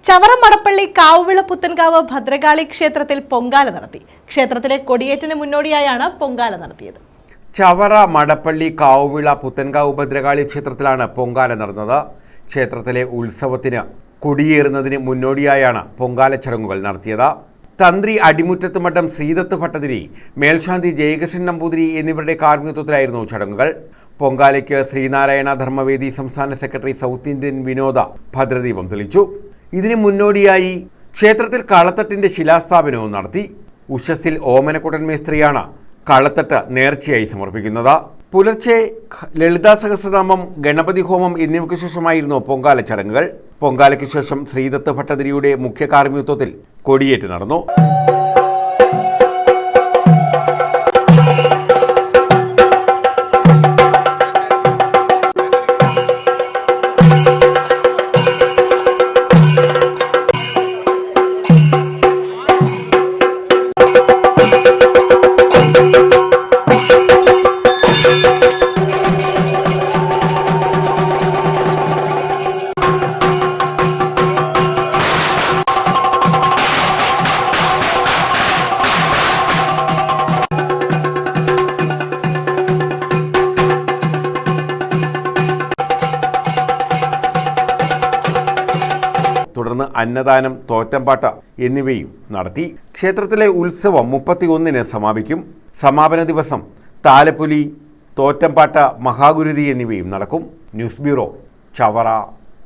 ചവറ മടപ്പള്ളി കാവുവിള പുത്തൻകാവ് ഭദ്രകാളി ക്ഷേത്രത്തിൽ പൊങ്കാല നടത്തി. ക്ഷേത്രത്തിലെ കൊടിയേറ്റിന് മുന്നോടിയായാണ് പൊങ്കാല നടത്തിയത്. ചവറ മടപ്പള്ളി കാവുവിള പുത്തൻകാവ് ഭദ്രകാളി ക്ഷേത്രത്തിലാണ് പൊങ്കാല നടന്നത്. ക്ഷേത്രത്തിലെ ഉത്സവത്തിന് കൊടിയേറുന്നതിന് മുന്നോടിയായാണ് പൊങ്കാല ചടങ്ങുകൾ നടത്തിയത്. തന്ത്രി അടിമുറ്റത്ത് മഠം ശ്രീദത്ത് ഭട്ടതിരി, മേൽശാന്തി ജയകൃഷ്ണൻ നമ്പൂതിരി എന്നിവരുടെ കാർമ്മികത്വത്തിലായിരുന്നു ചടങ്ങുകൾ. പൊങ്കാലയ്ക്ക് ശ്രീനാരായണ ധർമ്മവേദി സംസ്ഥാന സെക്രട്ടറി സൗത്ത് ഇന്ത്യൻ വിനോദ ഭദ്രദീപം തെളിച്ചു. ഇതിന് മുന്നോടിയായി ക്ഷേത്രത്തിൽ കളത്തട്ടിന്റെ ശിലാസ്ഥാപനവും നടത്തി. ഉഷസ്സിൽ ഓമനക്കുട്ടൻ മേസ്ത്രിയാണ് കളത്തട്ട് നേർച്ചയായി സമർപ്പിക്കുന്നത്. പുലർച്ചെ ലളിതാ സഹസ്രനാമം, ഗണപതി ഹോമം എന്നിവയ്ക്ക് ശേഷമായിരുന്നു പൊങ്കാല ചടങ്ങുകൾ. പൊങ്കാലയ്ക്ക് ശേഷം ശ്രീദത്ത് ഭട്ടതിരിയുടെ മുഖ്യ കാർമ്മികത്വത്തിൽ കൊടിയേറ്റ് നടന്നു. തുടർന്ന് അന്നദാനം, തോറ്റംപാട്ട് എന്നിവയും നടത്തി. ക്ഷേത്രത്തിലെ ഉത്സവം 31-ന് സമാപിക്കും. സമാപന ദിവസം താലപ്പൊലി, തോറ്റംപാട്ട്, മഹാഗുരുതി എന്നിവയും നടക്കും. News bureau, Chavara.